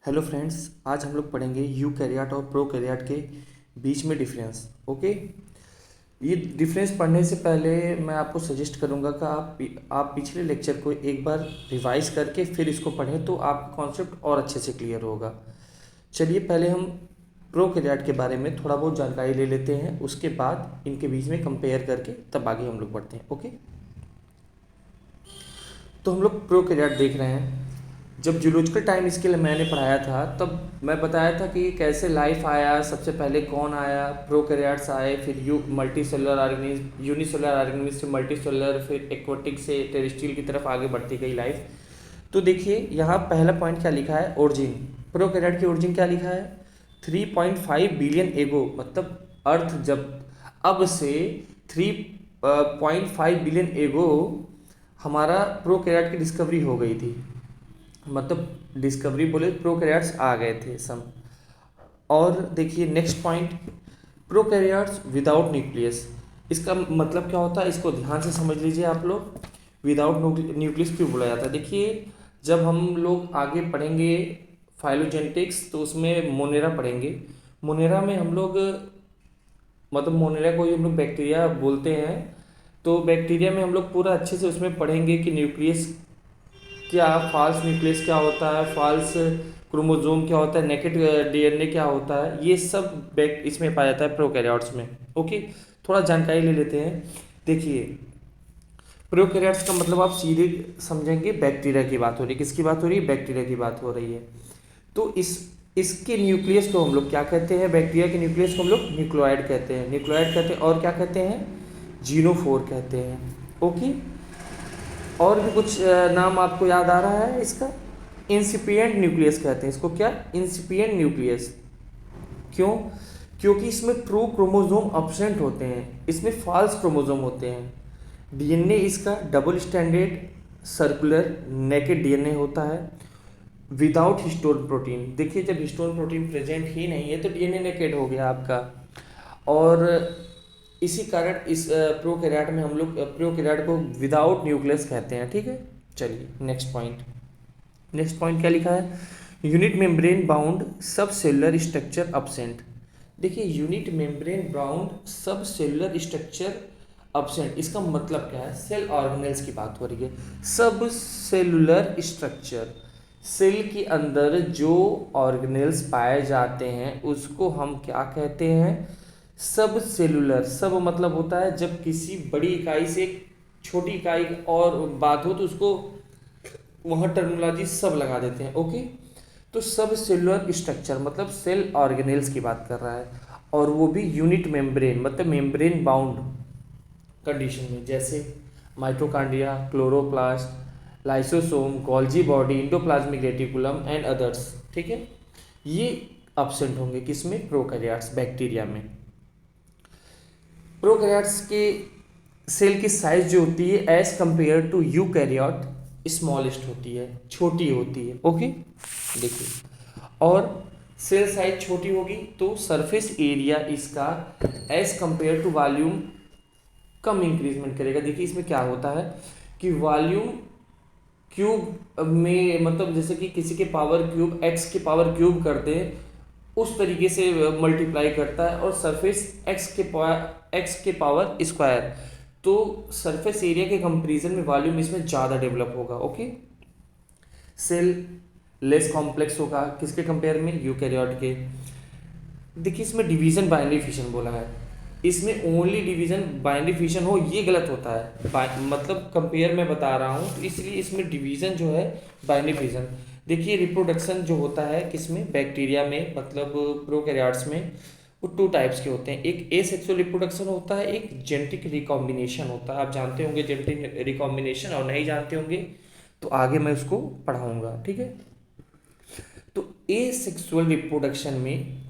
Hello friends, आज हम लोग पढ़ेंगे यूकैरियोट और प्रोकैरियोट के बीच में डिफरेंस। ओके। ये डिफरेंस पढ़ने से पहले मैं आपको सजेस्ट करूंगा कि आप पिछले लेक्चर को एक बार रिवाइज करके फिर इसको पढ़ें तो आपका कॉन्सेप्ट और अच्छे से क्लियर होगा। चलिए पहले हम प्रोकैरियोट के बारे में थोड़ा बहुत जानकारी ले लेते हैं, उसके बाद इनके बीच में कंपेयर करके तब आगे हम लोग बढ़ते हैं। ओके, तो हम लोग प्रोकैरियोट देख रहे हैं। जब जूलॉजिकल टाइम स्केल मैंने पढ़ाया था तब मैं बताया था कि कैसे लाइफ आया, सबसे पहले कौन आया, प्रोकैरियोट्स आए, फिर multi cellular organism, unicellular organism से मल्टी सेलुलर, फिर एक्वाटिक से टेरेस्ट्रियल की तरफ आगे बढ़ती गई लाइफ। तो देखिए यहाँ पहला पॉइंट क्या लिखा है, ओरिजिन। प्रोकैरियोट की ओरिजिन क्या लिखा है, 3.5 बिलियन एगो, मतलब अर्थ जब अब से 3.5 बिलियन एगो हमारा प्रोकैरियोट की डिस्कवरी हो गई थी। मतलब डिस्कवरी बोले प्रोकैरियोट्स आ गए थे सम। और देखिए next point, prokaryotes without nucleus. इसका मतलब क्या होता है, इसको ध्यान से समझ लीजिए आप लोग। विदाउट न्यूक्लियस क्यों बोला जाता है, देखिए जब हम लोग आगे पढ़ेंगे फाइलोजेनेटिक्स तो उसमें मोनेरा पढ़ेंगे। मोनेरा में हम लोग, मतलब मोनेरा को ही हम लोग बैक्टीरिया बोलते हैं, तो बैक्टीरिया में हम लोग पूरा अच्छे से उसमें पढ़ेंगे कि न्यूक्लियस क्या, फॉल्स न्यूक्लियस क्या होता है, फॉल्स क्रोमोसोम क्या होता है, नेकेड डीएनए क्या होता है, ये सब बैक इसमें पाया जाता है प्रोकैरियोट्स में। ओके, थोड़ा जानकारी ले लेते हैं। देखिए प्रोकैरियोट्स का मतलब आप सीधे समझेंगे बैक्टीरिया की बात हो रही है। किसकी बात हो रही है, बैक्टीरिया की बात हो रही है। तो इसके न्यूक्लियस को हम लोग क्या कहते हैं, बैक्टीरिया के न्यूक्लियस को हम लोग न्यूक्लियोइड कहते हैं, न्यूक्लियोइड कहते हैं। और क्या कहते हैं, जीनोफोर कहते हैं। ओके, और भी कुछ नाम आपको याद आ रहा है इसका, इंसिपिएंट न्यूक्लियस कहते हैं इसको। क्या, इंसिपिएंट न्यूक्लियस। क्यों, क्योंकि इसमें ट्रू क्रोमोसोम अब्सेंट होते हैं, इसमें फॉल्स क्रोमोसोम होते हैं। डीएनए इसका double standard circular naked DNA होता है विदाउट हिस्टोन प्रोटीन। देखिए जब हिस्टोन प्रोटीन प्रेजेंट ही नहीं है तो डीएनए नेकेड हो गया आपका। और इसी कारण इस प्रोकैरियोट में हम लोग प्रोकैरियोट को विदाउट न्यूक्लियस कहते हैं। ठीक है, चलिए नेक्स्ट पॉइंट। नेक्स्ट पॉइंट क्या लिखा है, यूनिट मेम्ब्रेन बाउंड सब सेलुलर स्ट्रक्चर अब्सेंट। देखिए यूनिट मेम्ब्रेन बाउंड सब सेलुलर स्ट्रक्चर अब्सेंट, इसका मतलब क्या है, सेल ऑर्गेनेल्स की बात हो रही है। सब सेलुलर स्ट्रक्चर, सेल के अंदर जो ऑर्गेनेल्स पाए जाते हैं उसको हम क्या कहते हैं, सब सेलुलर। सब मतलब होता है जब किसी बड़ी इकाई से एक छोटी इकाई और बात हो तो उसको वहाँ टर्मिनोलॉजी सब लगा देते हैं। ओके, तो सब सेलुलर स्ट्रक्चर मतलब सेल ऑर्गेनेल्स की बात कर रहा है, और वो भी यूनिट मेम्ब्रेन मतलब मेम्ब्रेन बाउंड कंडीशन में, जैसे mitochondria, chloroplast, lysosome, Golgi body, endoplasmic reticulum and others. ठीक है, ये अब्सेंट होंगे किसमें, प्रोकैरियोट्स, बैक्टीरिया में। प्रोकैरियोट्स के सेल की साइज जो होती है as compare to eukaryote smallest होती है, छोटी होती है। ओके, देखिए और सेल साइज छोटी होगी तो सरफेस एरिया इसका एज कंपेयर टू वॉल्यूम कम इंक्रीजमेंट करेगा। देखिए इसमें क्या होता है कि वॉल्यूम क्यूब में, मतलब जैसे कि किसी के पावर क्यूब एक्स के पावर क्यूब कर दें उस तरीके से मल्टीप्लाई करता है, और सरफेस एक्स के पावर स्क्वायर, तो सरफेस एरिया के कंपैरिजन में वॉल्यूम इसमें ज़्यादा डेवलप होगा। ओके, सेल लेस कॉम्प्लेक्स होगा किसके कंपेयर में, यूकैरियोट के। देखिए इसमें डिवीजन बाइनरी फिशन बोला है, इसमें ओनली डिवीजन बाइनरी फिशन हो ये गलत होता है, मतलब कंपेयर मैं बता रहा हूँ तो इसलिए इसमें डिवीजन जो है बाइनरी फिशन। देखिए रिप्रोडक्शन जो होता है किसमें, बैक्टीरिया में, मतलब प्रोकैरियोट्स में, वो टू टाइप्स के होते हैं। एक एसेक्सुअल रिप्रोडक्शन होता है, एक जेनेटिक रिकॉम्बिनेशन होता है। आप जानते होंगे जेनेटिक रिकॉम्बिनेशन, और नहीं जानते होंगे तो आगे मैं उसको पढ़ाऊंगा। ठीक है, तो एसेक्सुअल रिप्रोडक्शन में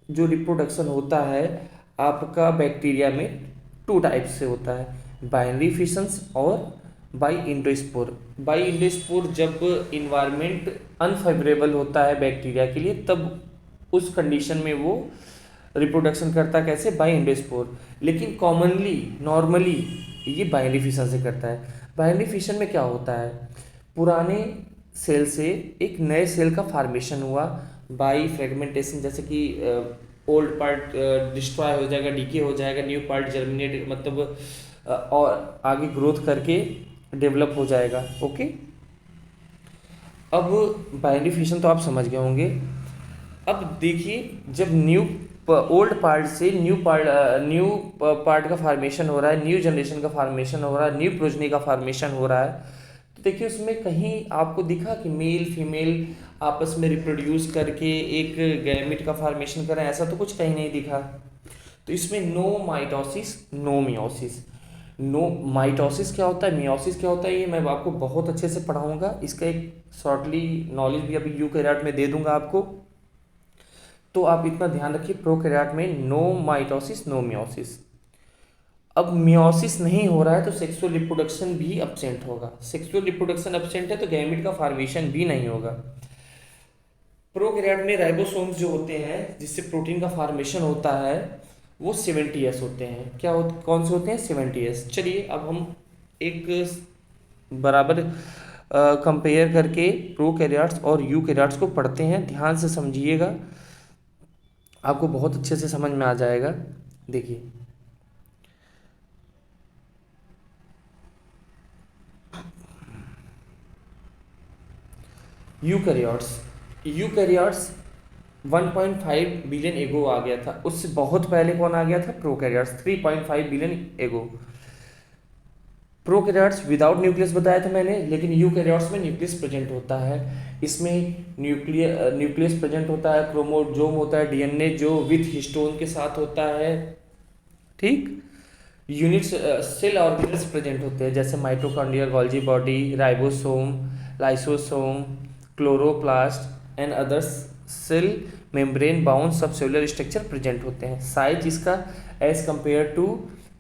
जो रिप्रोडक्शन होता है आपका बैक्टीरिया में टू टाइप से होता है, बाइनरी फिशंस और बाई इंडोस्पोर। बाई इंडोस्पोर जब इन्वायरमेंट अनफेवरेबल होता है बैक्टीरिया के लिए तब उस कंडीशन में वो रिप्रोडक्शन करता है, कैसे, बाई इंडोस्पोर। लेकिन कॉमनली नॉर्मली ये बाइनरी फिशन से करता है। बाइनरी फिशन में क्या होता है, पुराने सेल से एक नए सेल का फॉर्मेशन हुआ बाई फ्रेगमेंटेशन, जैसे कि ओल्ड पार्ट डिस्ट्रॉय हो जाएगा, डीके हो जाएगा, न्यू पार्ट जर्मिनेट मतलब और आगे ग्रोथ करके डेवलप हो जाएगा। ओके, अब बाइनरी फिशन तो आप समझ गए होंगे। अब देखिए, जब ओल्ड पार्ट से न्यू पार्ट का फॉर्मेशन हो रहा है, न्यू जनरेशन का फॉर्मेशन हो रहा है, न्यू प्रोजनी का फॉर्मेशन हो रहा है, तो देखिए उसमें कहीं आपको दिखा कि मेल फीमेल आपस में रिप्रोड्यूस करके एक गैमेट का फॉर्मेशन कर रहे हैं, ऐसा तो कुछ कहीं नहीं दिखा। तो इसमें no mitosis no meiosis. No mitosis क्या होता है, मियोसिस क्या होता है, ये मैं आपको बहुत अच्छे से पढ़ाऊंगा। इसका एक शॉर्टली नॉलेज भी अभी यूकैरियोट में दे दूंगा आपको। तो आप इतना ध्यान रखिए, प्रोकैरियोट में नो माइटोसिस नो मियोसिस। अब मियोसिस नहीं हो रहा है तो सेक्सुअल रिप्रोडक्शन भी एब्सेंट होगा। सेक्सुअल रिप्रोडक्शन एब्सेंट है तो गैमेट का फॉर्मेशन भी नहीं होगा। प्रोकैरियोट में राइबोसोम्स जो होते हैं जिससे प्रोटीन का फॉर्मेशन होता है वो 70S होते हैं। कौन से होते हैं? 70S। चलिए अब हम एक बराबर कंपेयर करके प्रोकैरियोट्स और यूकैरियोट्स को पढ़ते हैं। ध्यान से समझिएगा, आपको बहुत अच्छे से समझ में आ जाएगा। देखिए, यूकैरियोट्स 1.5 बिलियन एगो आ गया था। उससे बहुत पहले कौन आ गया था? प्रोकैरियोट्स 3.5 बिलियन एगो। प्रोकैरियोट्स विदाउट न्यूक्लियस बताया था मैंने, लेकिन यूकैरियोट्स में न्यूक्लियस प्रेजेंट होता है। इसमें न्यूक्लियस प्रेजेंट होता है, क्रोमोसोम होता है, डीएनए जो विथ हिस्टोन के साथ होता है। ठीक, यूनिट्स सेल ऑर्गेनल्स प्रेजेंट होते हैं जैसे mitochondria, Golgi body, ribosome, lysosome, chloroplast and others cell membrane bound subcellular structure present होते हैं। साइज इसका as compare to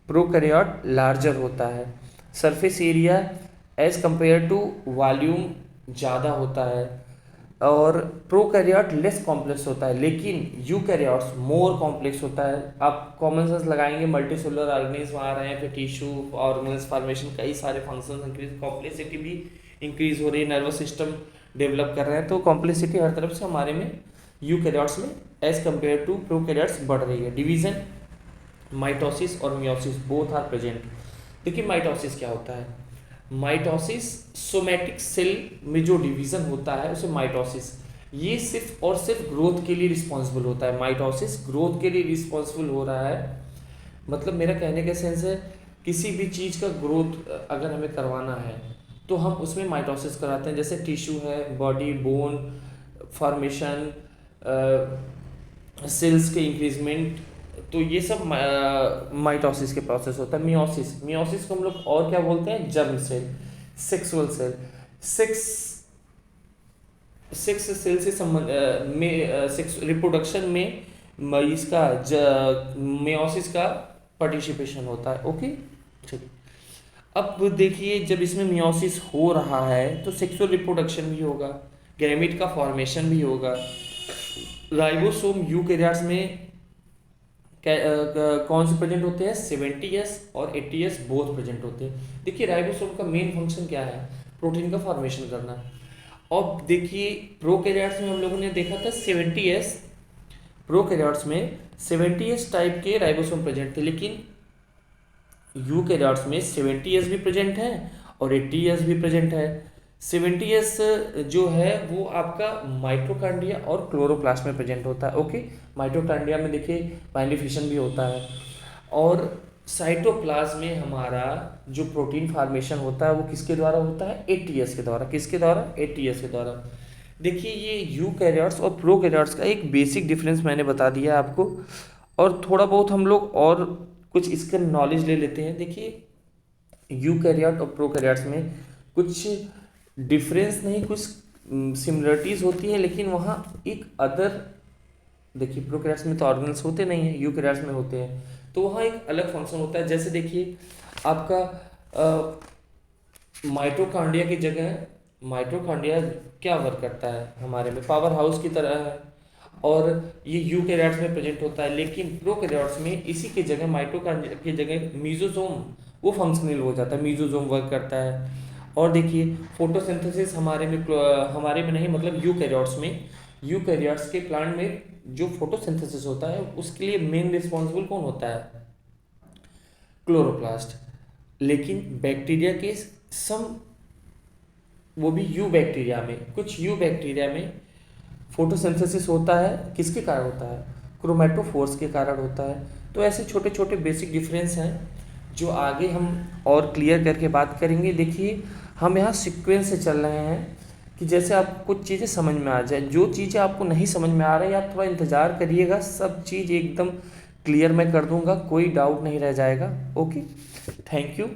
prokaryote larger होता है। Surface area as compare to volume ज़्यादा होता है। और प्रोकैरियोट लेस कॉम्प्लेक्स होता है, लेकिन यूकैरियोट्स मोर कॉम्प्लेक्स होता है। आप कॉमन सेंस लगाएंगे, मल्टीसेलुलर ऑर्गेनिज्म आ रहे हैं, फिर टिश्यू ऑर्गेन्स फॉर्मेशन, कई सारे फंक्शंस इंक्रीज, कॉम्प्लेक्सिटी भी इंक्रीज हो रही है, नर्वस सिस्टम डेवलप कर रहे हैं, तो कॉम्प्लेक्सिटी हर तरफ से हमारे में यूकैरियोट्स में एज कंपेयर टू प्रोकैरियोट्स बढ़ रही है। डिवीजन माइटोसिस और मियोसिस बोथ आर प्रेजेंट। देखिए माइटोसिस क्या होता है? माइटोसिस सोमैटिक सेल में जो डिवीजन होता है उसे माइटोसिस, ये सिर्फ और सिर्फ ग्रोथ के लिए रिस्पॉन्सिबल होता है। माइटोसिस ग्रोथ के लिए रिस्पॉन्सिबल हो रहा है, मतलब मेरा कहने का सेंस है किसी भी चीज़ का ग्रोथ अगर हमें करवाना है तो हम उसमें माइटोसिस कराते हैं। जैसे टिश्यू है, बॉडी, बोन फॉर्मेशन, सेल्स के इंक्रीजमेंट, तो ये सब माइटोसिस के प्रोसेस होता है। मियोसिस को हम लोग और क्या बोलते हैं? Germ cell, sexual cell. Sex sex cell से संबंध में सेक्स रिप्रोडक्शन में इसका मियोसिस का पार्टिसिपेशन होता है। ओके, चलिए अब देखिए, जब इसमें मियोसिस हो रहा है तो सेक्सुअल रिप्रोडक्शन भी होगा, गैमेट का फॉर्मेशन भी होगा। राइबोसोम यूकैरियोट्स में कौन से प्रेजेंट होते हैं? 70S और 80S बोथ प्रेजेंट होते हैं। देखिए राइबोसोम का मेन फंक्शन क्या है? प्रोटीन का फॉर्मेशन करना। और देखिए प्रोकैरियोट्स में हम लोगों ने देखा था 70S, प्रोकैरियोट्स में 70S टाइप के राइबोसोम प्रेजेंट थे, लेकिन यूकैरियोट्स में 70S भी प्रेजेंट है और 80S भी प्रेजेंट है। 70S जो है वो आपका माइटोकॉन्ड्रिया और क्लोरोप्लास्ट में प्रेजेंट होता है। ओके, माइटोकॉन्ड्रिया में देखिए बाइनरी फिशन भी होता है। और साइटोप्लाज्म में हमारा जो प्रोटीन फॉर्मेशन होता है वो किसके द्वारा होता है? 80S के द्वारा। किसके द्वारा? 80S के द्वारा। देखिए ये यूकैरियोट्स और प्रोकैरियोट्स का एक बेसिक डिफरेंस मैंने बता दिया आपको, और थोड़ा बहुत हम लोग और कुछ इसका नॉलेज ले लेते हैं। देखिए यूकैरियोट और प्रोकैरियोट्स में कुछ डिफरेंस नहीं, कुछ सिमिलरिटीज होती हैं, लेकिन वहाँ एक अदर, देखिए प्रोकैरियोट्स में तो ऑर्गेनल्स होते नहीं हैं, यूकैरियोट्स में होते हैं, तो वहाँ एक अलग फंक्शन होता है। जैसे देखिए आपका माइटोकॉन्ड्रिया की जगह, माइटोकॉन्ड्रिया क्या वर्क करता है हमारे में? पावर हाउस की तरह है, और ये यूकैरियोट्स में प्रेजेंट होता है। लेकिन प्रोकैरियोट्स में इसी की जगह, माइटोकॉन्ड्रिया की जगह मीजोसोम वो फंक्शनल हो जाता है, मीजोसोम वर्क करता है। और देखिए फोटोसिंथेसिस हमारे में नहीं, मतलब यूकैरियोट्स के प्लांट में जो फोटोसिंथेसिस होता है उसके लिए मेन रिस्पॉन्सिबल कौन होता है? क्लोरोप्लास्ट। लेकिन बैक्टीरिया के सम वो भी कुछ यू बैक्टीरिया में फोटोसिंथेसिस होता है, किसके कारण होता है? क्रोमेटोफोर्स के कारण होता है। तो ऐसे छोटे छोटे बेसिक डिफरेंस हैं जो आगे हम और क्लियर करके बात करेंगे। देखिए हम यहाँ सीक्वेंस से चल रहे हैं कि जैसे आप कुछ चीज़ें समझ में आ जाए, जो चीज़ें आपको नहीं समझ में आ रही आप थोड़ा इंतज़ार करिएगा, सब चीज़ एकदम क्लियर मैं कर दूंगा, कोई डाउट नहीं रह जाएगा। Okay, thank you.